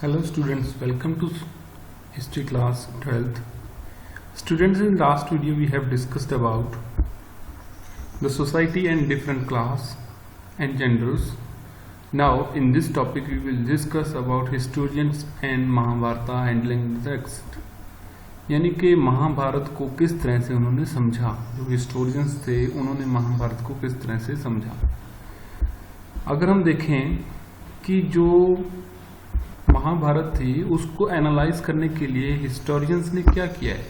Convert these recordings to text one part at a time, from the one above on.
Hello students, welcome to history class 12th. Students, in last video we have discussed about the society and different class and genders. Now in this topic we will discuss about historians and Mahabharata handling the text. यानी कि महाभारत को किस तरह से उन्होंने समझा, जो historians थे उन्होंने महाभारत को किस तरह से समझा। अगर हम देखें कि जो महाभारत थी उसको एनालाइज करने के लिए हिस्टोरियंस ने क्या किया है।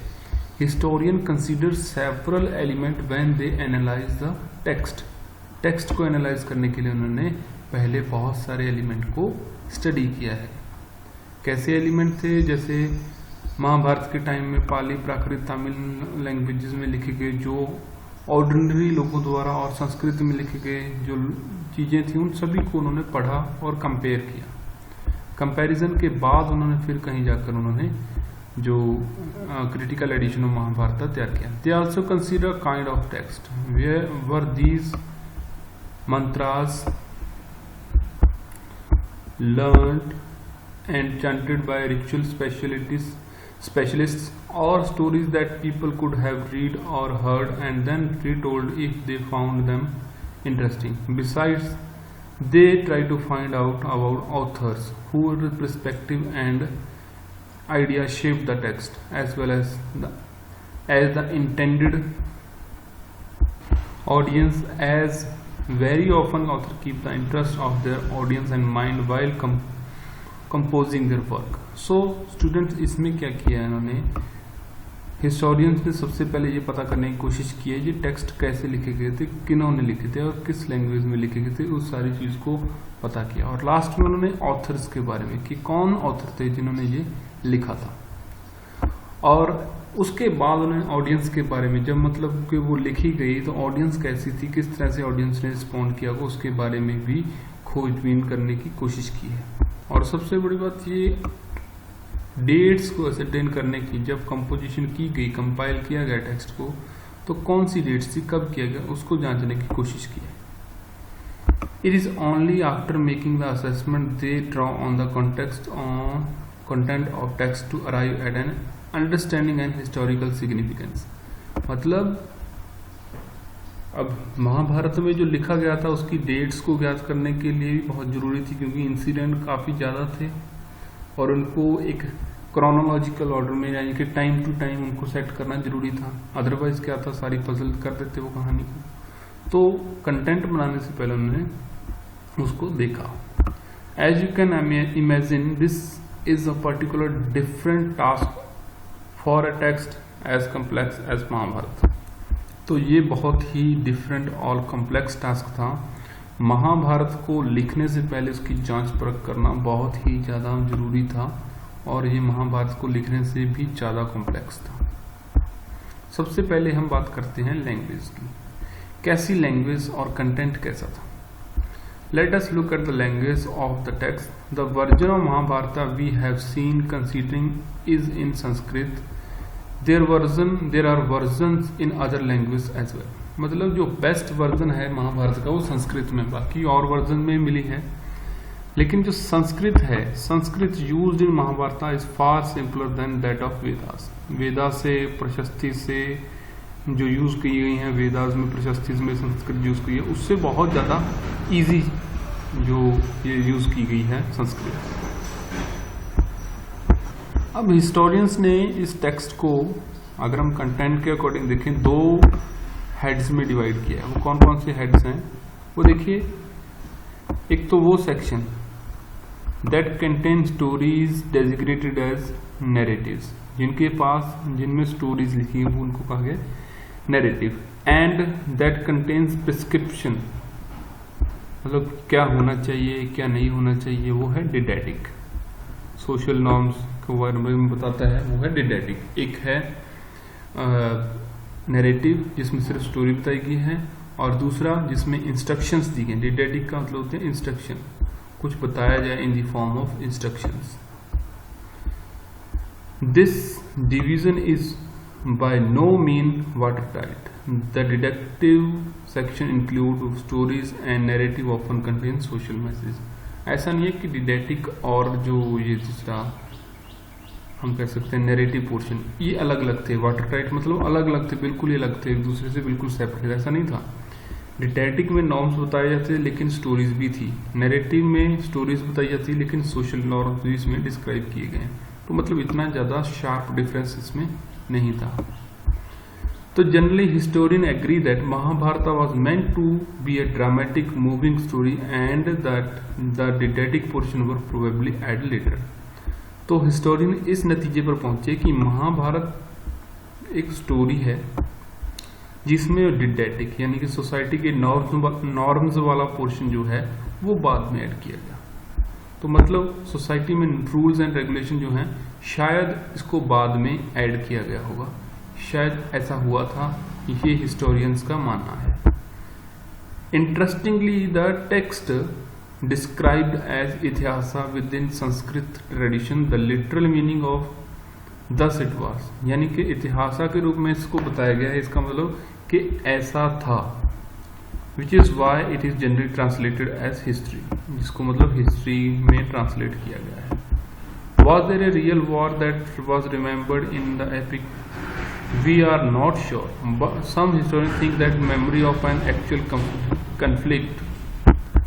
Historian consider several element when they analyse the text को एनालाइज करने के लिए उन्होंने पहले बहुत सारे एलिमेंट को स्टडी किया है। कैसे एलिमेंट थे, जैसे महाभारत के टाइम में पाली, प्राकृत, तमिल लैंग्वेजेस में लिखे गए जो ऑर्डिनरी लोगों द्वारा और संस्कृत में लिखे गए जो चीजें थी उन सभी को उन्होंने पढ़ा और कंपेयर किया। कंपैरिजन के बाद उन्होंने फिर कहीं जाकर उन्होंने जो क्रिटिकल एडिशन ऑफ महाभारत तैयार किया। They also consider kind of text where were these mantras learned and chanted by ritual specialists or stories that people could have read or heard and then retold if they found them interesting. Besides, they try to find out about authors whose perspective and idea shaped the text as well as the intended audience, as very often authors keep the interest of their audience in mind while composing their work. So students, इसमें क्या किया है इन्होंने, historians ने सबसे पहले ये पता करने की कोशिश की है ये टेक्स्ट कैसे लिखे गए थे, किन्होंने लिखे थे और किस लैंग्वेज में लिखे गए थे, उस सारी चीज को पता किया। और लास्ट में उन्होंने ऑथर्स के बारे में कि कौन ऑथर थे जिन्होंने ये लिखा था। और उसके बाद उन्होंने ऑडियंस के बारे में, जब मतलब कि वो लिखी गई तो ऑडियंस कैसी थी, किस तरह से ऑडियंस ने रिस्पॉन्ड किया, उसके बारे में भी खोजबीन करने की कोशिश की है। और सबसे बड़ी बात ये डेट्स को असरटेन करने की, जब कंपोजिशन की गई, कंपाइल किया गया टेक्स्ट को, तो कौन सी डेट्स थी, कब किया गया, उसको जांचने की कोशिश की है। It is only after making the assessment they draw on the content of text to arrive at an understanding and historical significance. मतलब अब महाभारत में जो लिखा गया था उसकी डेट्स को ज्ञात करने के लिए भी बहुत जरूरी थी, क्योंकि इंसिडेंट काफी ज्यादा थे और उनको एक क्रोनोलॉजिकल ऑर्डर में यानी कि टाइम टू टाइम उनको सेट करना जरूरी था। अदरवाइज क्या था, सारी पजल कर देते वो कहानी को। तो कंटेंट बनाने से पहले उन्होंने उसको देखा। As you can imagine this is a particular different task for a text as complex as Mahabharata. तो ये बहुत ही डिफरेंट और कॉम्प्लेक्स टास्क था। महाभारत को लिखने से पहले उसकी जांच परख करना बहुत ही ज़्यादा जरूरी था और ये महाभारत को लिखने से भी ज़्यादा कॉम्प्लेक्स था। सबसे पहले हम बात करते हैं लैंग्वेज की। कैसी लैंग्वेज और कंटेंट कैसा था। Let us look at the language of the text. The version of Mahabharata we have seen considering is in Sanskrit. There are versions in other language as well. मतलब जो बेस्ट वर्जन है महाभारत का वो संस्कृत में, बाकी और वर्जन में मिली है, लेकिन जो संस्कृत है, Sanskrit used in Mahabharata is far simpler than that of Vedas. Veda से, प्रशस्ति से जो यूज की गई हैं, वेदास में, प्रशस्ति में संस्कृत यूज की है, उससे बहुत ज्यादा इजी जो ये यूज की गई है संस्कृत। अब हिस्टोरियंस ने इस टेक्स्ट को, अगर हम कंटेंट के अकॉर्डिंग देखें, दो हेड्स में डिवाइड किया है। वो कौन कौन से हेड्स हैं वो देखिए। एक तो वो section that contain stories designated as narratives, जिनमें स्टोरीज लिखी है वो उनको कहा गया narrative. And that contains prescription, मतलब क्या होना चाहिए क्या नहीं होना चाहिए, वो है डिडैक्टिक। सोशल नॉर्म्स के बारे में बताता है, वो है डिडैक्टिक। एक है नैरेटिव जिसमें सिर्फ स्टोरी बताई गई है, और दूसरा जिसमें इंस्ट्रक्शंस दी गई। डिडैक्टिक का मतलब होते हैं इंस्ट्रक्शन, कुछ बताया जाए in the form of instructions. This division is by no mean watertight. The deductive section include stories and narrative often contain social messages. ऐसा नहीं है कि डिडैक्टिक और जो ये दूसरा हम कह सकते हैं नैरेटिव पोर्शन ये अलग अलग थे। वाटरटाइट मतलब अलग अलग थे, बिल्कुल ही अलग थे, एक दूसरे से बिल्कुल सेपरेट। ऐसा नहीं था। डिडैक्टिक में नॉर्म्स बताए जाते लेकिन स्टोरीज भी थी। नैरेटिव में स्टोरीज बताई जाती लेकिन सोशल नॉर्म्स भी इसमें डिस्क्राइब किए गए। तो मतलब इतना ज़्यादा शार्प डिफरेंस इसमें नहीं था। तो generally historian agree that Mahabharata was meant to be a dramatic moving story and that the didactic portion were probably add later. तो हिस्टोरियन इस नतीजे पर पहुंचे कि महाभारत एक स्टोरी है जिसमें डिडैक्टिक यानी कि सोसाइटी के नॉर्म्स वाला पोर्शन जो है वो बाद में ऐड किया गया। तो मतलब सोसाइटी में रूल्स एंड रेगुलेशन जो हैं शायद इसको बाद में ऐड किया गया होगा, शायद ऐसा हुआ था, ये हिस्टोरियंस का मानना है। Interestingly the text described as itihasa within Sanskrit tradition the literal meaning of thus it was, यानी कि इतिहासा के रूप में इसको बताया गया है। इसका मतलब कि ऐसा था, which is why it is generally translated as history, जिसको मतलब हिस्ट्री में ट्रांसलेट किया गया है। Was there a real war that was remembered in the epic? We are not sure, but some historians think that memory of an actual conflict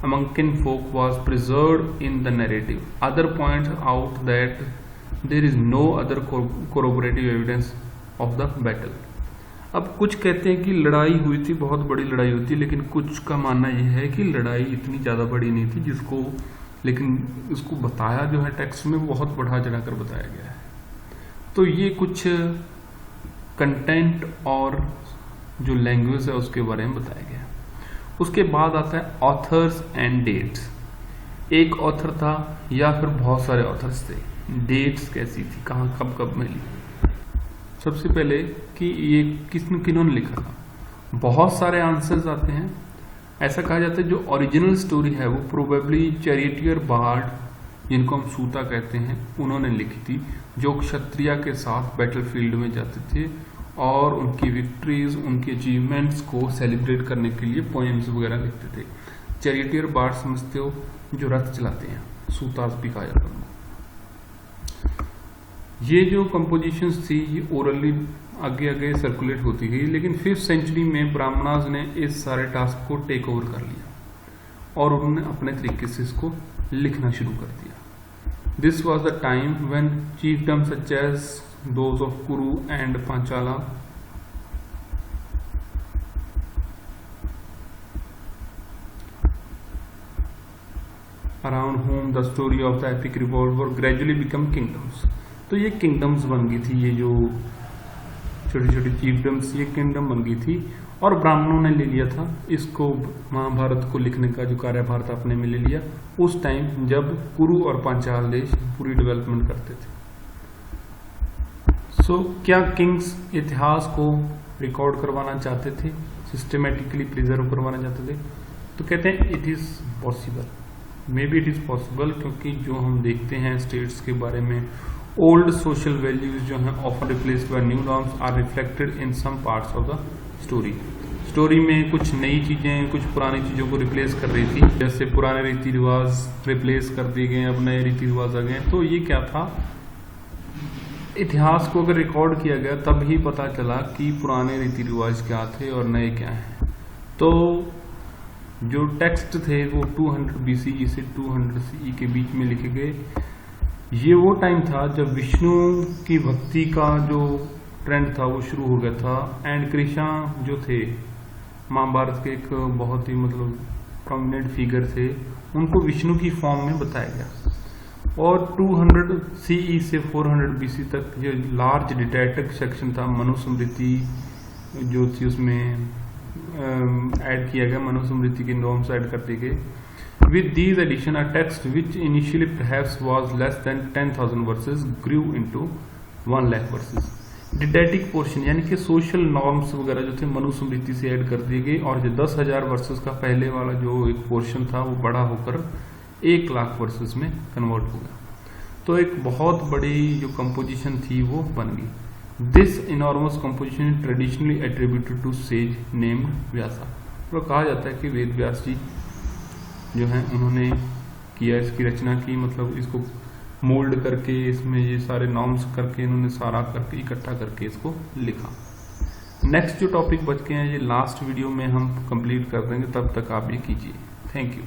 among kinfolk was preserved in the narrative. Other points out that there is no other corroborative evidence of the battle. अब कुछ कहते हैं कि लड़ाई हुई थी, बहुत बड़ी लड़ाई हुई थी, लेकिन कुछ का मानना यह है कि लड़ाई इतनी ज़्यादा बड़ी नहीं थी जिसको, लेकिन उसको बताया जो है टेक्स्ट में बहुत बढ़ा चढ़ाकर बताया गया है। तो ये कुछ कंटेंट और जो लैंग्वेज है उसके बारे में बताया गया। उसके बाद आता है ऑथर्स एंड डेट्स। एक ऑथर था या फिर बहुत सारे ऑथर्स थे, डेट्स कैसी थी, कहाँ कब कब मिली। सबसे पहले कि ये किन्होंने लिखा था, बहुत सारे आंसर्स आते हैं। ऐसा कहा जाता है जो ओरिजिनल स्टोरी है वो प्रोबेबली चैरिटियर बार्ड, जिनको हम सूता कहते हैं, उन्होंने लिखी थी, जो क्षत्रिय के साथ बैटलफील्ड में जाते थे और उनकी विक्ट्रीज, उनके अचीवमेंट्स को सेलिब्रेट करने के लिए पोएम्स वगैरह लिखते थे। चैरिटियर बार्ड समझते हो, जो रथ चलाते हैं, सूतास भी कहा जाता है। ये जो कंपोजिशंस थी ये ओरली आगे आगे सर्कुलेट होती गई, लेकिन 5th सेंचुरी में ब्राह्मणास ने इस सारे टास्क को टेक ओवर कर लिया और उन्होंने अपने तरीके से इसको लिखना शुरू कर दिया। This was the time when chiefdoms such as those of Kuru and Panchala around whom the story of the epic revolved were gradually become kingdoms. तो ये किंगडम्स बन गई थी, ये जो छोटी छोटी चिefdoms ये किंगडम बन गई थी और ब्राह्मणों ने ले लिया था इसको, महाभारत को लिखने का जो कार्यभार अपने में ले लिया उस टाइम जब कुरु और पांचाल देश पूरी डेवलपमेंट करते थे। क्या किंग्स इतिहास को रिकॉर्ड करवाना चाहते थे, सिस्टमेटिकली प्रिजर्व करवाना चाहते थे? तो कहते हैं it is possible, may be it is possible, क्योंकि जो हम देखते हैं स्टेट्स के बारे में, ओल्ड सोशल वैल्यूज जो हैं often replaced by new norms are reflected in some parts of the story में कुछ नई चीजें कुछ पुरानी चीजों को रिप्लेस कर रही थी, जैसे पुराने रीति रिवाज रिप्लेस कर दिए गए, अब नए रीति रिवाज आ गए। तो ये क्या था, इतिहास को अगर रिकॉर्ड किया गया तब ही पता चला कि पुराने रीति रिवाज क्या थे और नए क्या हैं। तो जो टेक्स्ट थे वो 200 BCE से 200 CE के बीच में लिखे गए। ये वो टाइम था जब विष्णु की भक्ति का जो ट्रेंड था वो शुरू हो गया था, एंड कृष्णा जो थे महाभारत के एक बहुत ही मतलब प्रोमिनेंट फिगर थे, उनको विष्णु की फॉर्म में बताया गया। और 200 CE से 400 BC तक जो लार्ज डिडैक्टिक सेक्शन था, मनुस्मृति जो थी उसमें ऐड किया गया, मनुस्मृति के नॉर्म्स ऐड कर दिए गए। With these addition, a text which initially perhaps was less than 10,000 verses grew into 1 lakh verses. Didactic portion यानी कि सोशल नॉर्म्स वगैरह जो थे मनुस्मृति से ऐड कर दिए गए, और जो 10,000 वर्सेस का पहले वाला जो एक पोर्शन था वो बड़ा होकर 1 लाख वर्सेस में कन्वर्ट हो गया। तो एक बहुत बड़ी जो कंपोजिशन थी वो बन गई। This enormous composition traditionally attributed to sage named Vyasa. तो कहा जाता है कि वेद व्यास जी जो हैं उन्होंने किया, इसकी रचना की, मतलब इसको मोल्ड करके इसमें ये सारे नॉर्म्स करके इन्होंने सारा करके इकट्ठा करके इसको लिखा। नेक्स्ट जो टॉपिक बच गए हैं ये लास्ट वीडियो में हम कंप्लीट कर देंगे, तब तक आप ये कीजिए। Thank you.